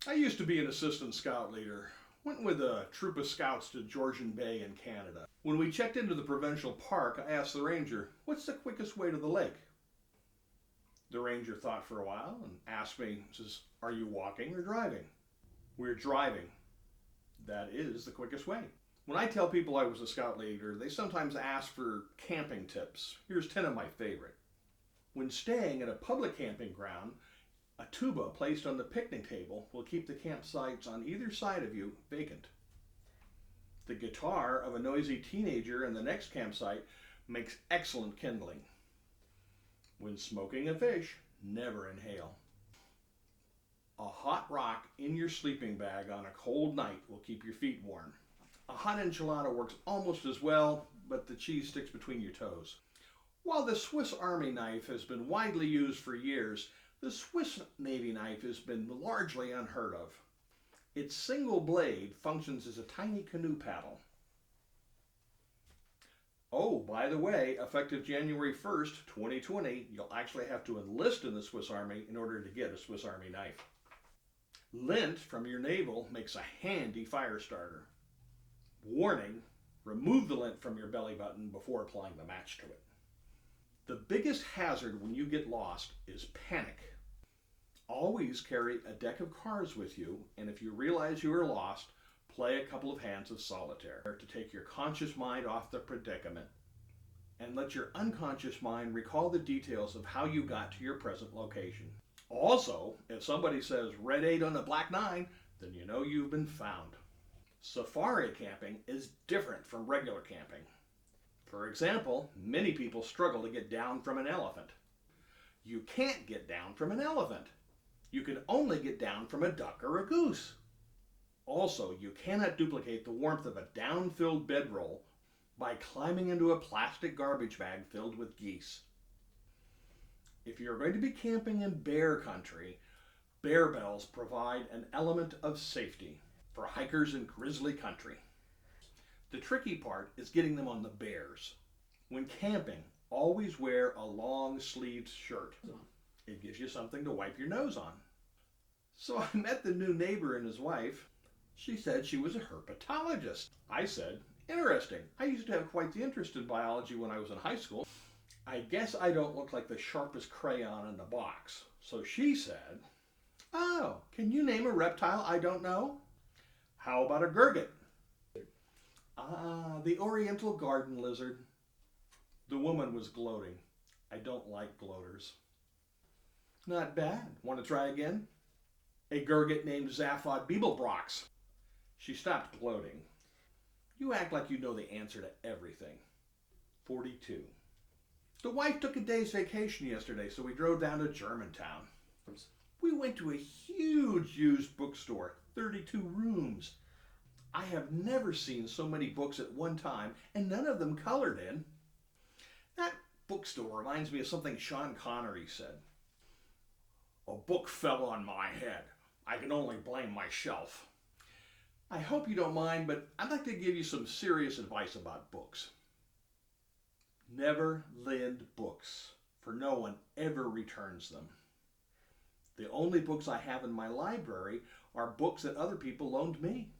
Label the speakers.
Speaker 1: I used to be an assistant scout leader. Went with a troop of scouts to Georgian Bay in Canada. When we checked into the provincial park, I asked the ranger, "What's the quickest way to the lake?" The ranger thought for a while and asked me, says, "Are you walking or driving?" "We're driving." "That is the quickest way." When I tell people I was a scout leader, they sometimes ask for camping tips. Here's 10 of my favorite. When staying at a public camping ground, a tuba placed on the picnic table will keep the campsites on either side of you vacant. The guitar of a noisy teenager in the next campsite makes excellent kindling. When smoking a fish, never inhale. A hot rock in your sleeping bag on a cold night will keep your feet warm. A hot enchilada works almost as well, but the cheese sticks between your toes. While the Swiss Army knife has been widely used for years, the Swiss Navy knife has been largely unheard of. Its single blade functions as a tiny canoe paddle. Oh, by the way, effective January 1st, 2020, you'll actually have to enlist in the Swiss Army in order to get a Swiss Army knife. Lint from your navel makes a handy fire starter. Warning, remove the lint from your belly button before applying the match to it. The biggest hazard when you get lost is panic. Always carry a deck of cards with you, and if you realize you are lost, play a couple of hands of solitaire to take your conscious mind off the predicament and let your unconscious mind recall the details of how you got to your present location. Also, if somebody says red 8 on a black 9, then you know you've been found. Safari camping is different from regular camping. For example, many people struggle to get down from an elephant. You can't get down from an elephant. You can only get down from a duck or a goose. Also, you cannot duplicate the warmth of a down-filled bedroll by climbing into a plastic garbage bag filled with geese. If you're going to be camping in bear country, bear bells provide an element of safety for hikers in grizzly country. The tricky part is getting them on the bears. When camping, always wear a long-sleeved shirt. It gives you something to wipe your nose on. So I met the new neighbor and his wife. She said she was a herpetologist. I said, "Interesting. I used to have quite the interest in biology when I was in high school. I guess I don't look like the sharpest crayon in the box." So she said, "Oh, can you name a reptile I don't know?" "How about a gurgit?" "Ah, the oriental garden lizard." The woman was gloating. I don't like gloaters. "Not bad. Want to try again?" "A gurgit named Zaphod Beeblebrox." She stopped gloating. You act like you know the answer to everything. 42. The wife took a day's vacation yesterday, so we drove down to Germantown. We went to a huge used bookstore, 32 rooms. I have never seen so many books at one time, and none of them colored in. That bookstore reminds me of something Sean Connery said. "A book fell on my head. I can only blame my shelf." I hope you don't mind, but I'd like to give you some serious advice about books. Never lend books, for no one ever returns them. The only books I have in my library are books that other people loaned me.